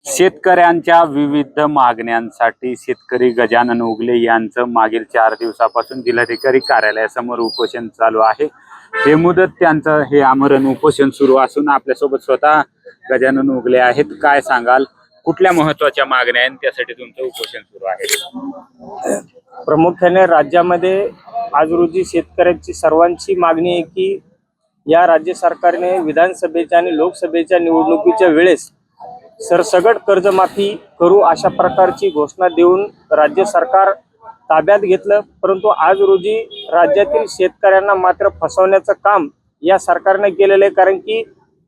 शेतकऱ्यांच्या विविध मागण्यांसाठी शेतकरी गजानन उगले यांचं मागील 4 दिवसापासून जिल्हाधिकारी कार्यालयासमोर उपोषण चालू आहे। बेमुदत त्यांचं हे आमरण उपोषण सुरू असून आपल्यासोबत स्वतः गजानन उगले आहेत। काय सांगाल, कुठल्या महत्त्वाच्या मागण्या आहेत त्यासाठी तुमचं उपोषण सुरू आहे? प्रामुख्याने राज्यामध्ये आज रोजी शेतकऱ्यांची सर्वांची मागणी आहे की या राज्य सरकारने विधानसभेच्या आणि लोकसभेच्या निवडणुकीच्या वेळेस सरसगट कर्जमाफी करू अशा प्रकारची घोषणा देऊन राज्य सरकार ताब्यात घेतलं। परंतु आज रोजी राज्यातील शेतकऱ्यांना मात्र फसवण्याचं काम या सरकारने केलेलं आहे। कारण की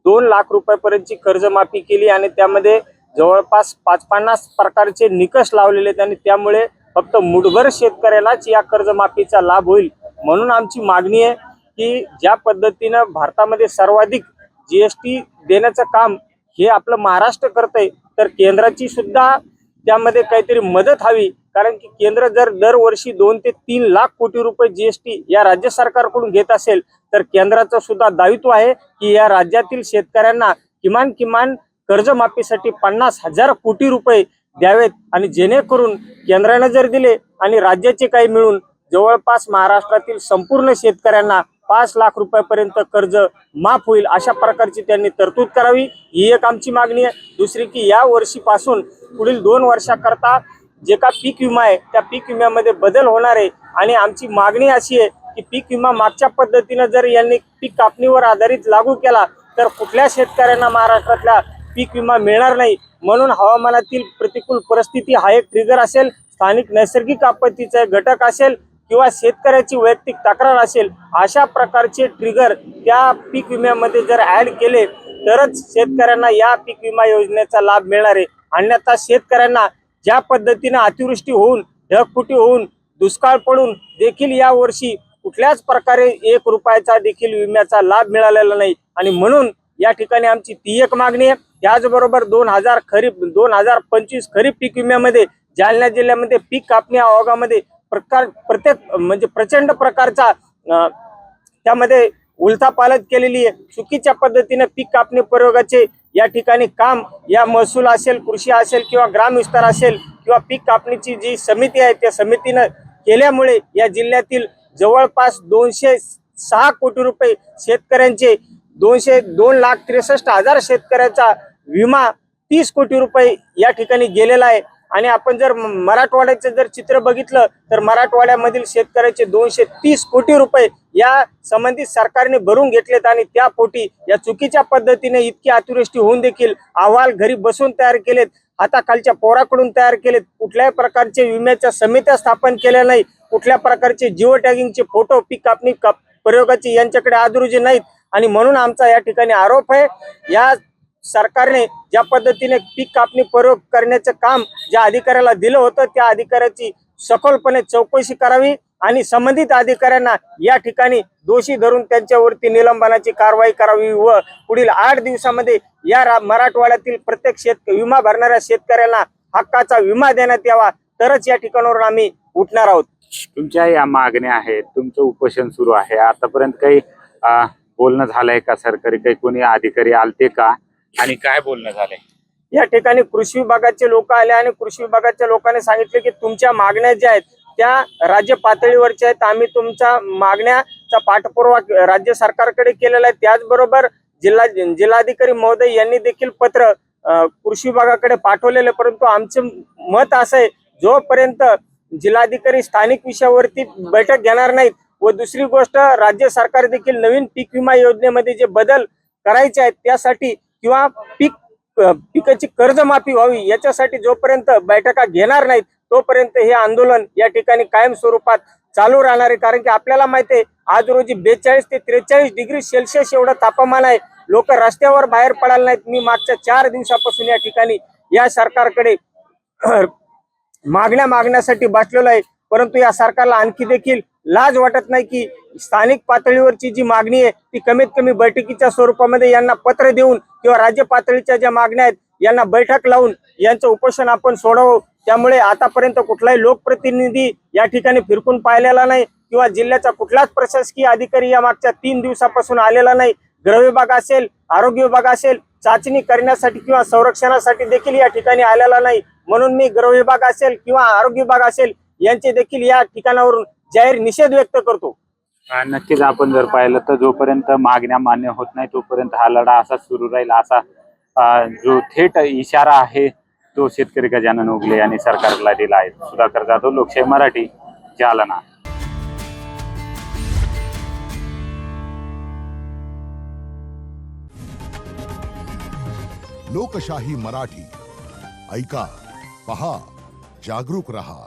2 लाख रुपयापर्यंतची कर्जमाफी केली आणि त्यामध्ये जवळपास 50 प्रकारचे निकष लावलेले आहेत आणि त्यामुळे फक्त मुठभर शेतकऱ्यालाच या कर्जमाफीचा लाभ होईल। म्हणून आमची मागणी आहे की ज्या पद्धतीनं भारतामध्ये सर्वाधिक जीएसटी देण्याचं काम हे आपलं महाराष्ट्र करतंय, तर केंद्राची सुद्धा त्यामध्ये काहीतरी मदत हवी। कारण की केंद्र जर दरवर्षी 2 ते 3 लाख कोटी रुपये जीएसटी या राज्य सरकारकडून घेत असेल, तर केंद्राचं सुद्धा दायित्व आहे की या राज्यातील शेतकऱ्यांना किमान कर्जमाफीसाठी 50,000 कोटी रुपये द्यावेत आणि जेणेकरून केंद्राने जर दिले आणि राज्याचे काही मिळून जवळपास महाराष्ट्रातील संपूर्ण शेतकऱ्यांना 5 लाख रुपयापर्यंत कर्ज माफ होईल अशा प्रकारची त्यांनी तरतूद करावी, ही एक आमची मागणी आहे। दुसरी की या वर्षीपासून पुढील 2 वर्षाकरता जे का पीक विमा आहे त्या पीक विम्यामध्ये बदल होणार आहे आणि आमची मागणी अशी आहे की पीक विमा मागच्या पद्धतीने जर यांनी पीक कापणीवर आधारित लागू केला तर कुठल्या शेतकऱ्यांना महाराष्ट्रातला पीक विमा मिळणार नाही। म्हणून हवामानातील प्रतिकूल परिस्थिती हा एक ट्रिगर असेल, स्थानिक नैसर्गिक आपत्तीचा घटक असेल किंवा शेतकऱ्याची वैयक्तिक तक्रार असेल, अशा प्रकारचे ट्रिगर त्या पीक विम्यामध्ये जर ऍड केले तरच शेतकऱ्यांना या पीक विमा योजनेचा लाभ मिळणार आहे। अन्यथा शेतकऱ्यांना ज्या पद्धतीने अतिवृष्टी होऊन ढगफुटी होऊन दुष्काळ पडून देखील या वर्षी कुठल्याच प्रकारे 1 रुपयाचा देखील विम्याचा लाभ मिळालेला नाही आणि म्हणून या ठिकाणी आमची ती एक मागणी आहे। त्याचबरोबर 2025 खरीप पीक विम्यामध्ये जालना जिल्ह्यामध्ये पीक कापणी आयोगामध्ये प्रचंड प्रकारचा त्यामध्ये उलथापालथ केलेली आहे। चुकीच्या पद्धतीने पीक कापणी प्रयोगाचे या ठिकाणी काम या महसूल असेल, कृषी असेल किंवा ग्राम विस्तार असेल किंवा पीक कापणीची जी समिती आहे त्या समितीनं केल्यामुळे या जिल्ह्यातील जवळपास 206 कोटी रुपये शेतकऱ्यांचे 2,63,000 शेतकऱ्याचा विमा 30 कोटी रुपये या ठिकाणी गेलेला आहे। आणि आपण जर मराठवाड्याचं जर चित्र बघितलं तर मराठवाड्यामधील शेतकऱ्याचे 230 कोटी रुपये या संबंधित सरकारने भरून घेतलेत आणि त्या पोटी या चुकीच्या पद्धतीने इतकी अतिवृष्टी होऊन देखील अहवाल घरी बसून तयार केलेत, हाताखालच्या पोराकडून तयार केलेत, कुठल्याही प्रकारचे विम्याच्या समित्या स्थापन केल्या नाही, कुठल्या प्रकारचे जिओ टॅगिंगचे फोटो पीक कापणी प्रयोगाचे यांच्याकडे आदरुजे नाहीत। आणि म्हणून आमचा या ठिकाणी आरोप आहे, या सरकारने ज्या पद्धतीने पीक कापणी प्रयोग करण्याचं काम ज्या अधिकाऱ्याला दिलं होतं त्या अधिकाऱ्याची सखोलपणे चौकशी करावी आणि संबंधित अधिकाऱ्यांना या ठिकाणी दोषी धरून त्यांच्यावरती निलंबनाची कारवाई करावी व पुढील 8 दिवसामध्ये या मराठवाड्यातील प्रत्येक विमा भरणाऱ्या शेतकऱ्यांना हक्काचा विमा देण्यात यावा, तरच या ठिकाणावरून आम्ही उठणार आहोत। तुमच्या या मागण्या आहेत, तुमचं उपोषण सुरू आहे, आतापर्यंत काही बोलणं झालंय का? सरकारी काही कोणी अधिकारी आलते का आणि काय बोलणं झालंय? या ठिकाणी कृषी विभागाचे लोक आले आणि कृषी विभागाच्या लोकांनी सांगितले की तुमच्या मागण्या ज्या आहेत त्या राज्य पातळीवरच्या आहेत, आम्ही तुमच्या मागण्याचा पाठपुरावा राज्य सरकारकडे केलेला आहे। त्याचबरोबर जिल्हाधिकारी महोदय यांनी देखील पत्र कृषी विभागाकडे पाठवलेले, परंतु आमचं मत असं आहे जोपर्यंत जिल्हाधिकारी स्थानिक विषयावरती बैठक घेणार नाहीत व दुसरी गोष्ट राज्य सरकार देखील नवीन पीक विमा योजनेमध्ये जे बदल करायचे आहेत त्यासाठी किंवा पिकाची कर्जमाफी व्हावी याच्यासाठी जोपर्यंत बैठका घेणार नाहीत तोपर्यंत हे आंदोलन या ठिकाणी कायम स्वरूपात चालू राहणार आहे। कारण की आपल्याला माहिती आहे आज रोजी 42 ते 43 डिग्री सेल्सिअस एवढं तापमान आहे, लोक रस्त्यावर बाहेर पडायला नाहीत। मी मागच्या 4 दिवसापासून या ठिकाणी या सरकारकडे मागण्या मागण्यासाठी बसलेलो आहे, परंतु या सरकारला आणखी देखील लाज वाटत नाही की स्थानिक पातळीवरची जी मागणी आहे ती कमीत कमी बैठकीच्या स्वरूपामध्ये यांना पत्र देऊन किंवा राज्य पातळीच्या ज्या मागण्या आहेत यांना बैठक लावून यांचं उपोषण आपण सोडवू। त्यामुळे आतापर्यंत कुठलाही लोकप्रतिनिधी या ठिकाणी फिरकून पाहिलेला नाही किंवा जिल्ह्याचा कुठलाच प्रशासकीय अधिकारी या मागच्या 3 दिवसापासून आलेला नाही। गृह विभाग असेल, आरोग्य विभाग असेल, चाचणी करण्यासाठी किंवा संरक्षणासाठी देखील या ठिकाणी आलेला नाही. म्हणून मी गृह विभाग असेल किंवा आरोग्य विभाग असेल यांचे देखील या ठिकाणावरून जाहीर निषेध व्यक्त करतो. नक्कीच आपण जर पाहिलं तर जोपर्यंत मागण्या मान्य होत नाही तोपर्यंत हा लढा असा सुरू राहील, असा जो थेट इशारा आहे तो शेतकरी गजानन उगले यांनी सरकारला दिला आहे. सुधाकर जाधव, लोकशाही मराठी, जालना. लोकशाही मराठी ऐका, पहा, जागरूक रहा.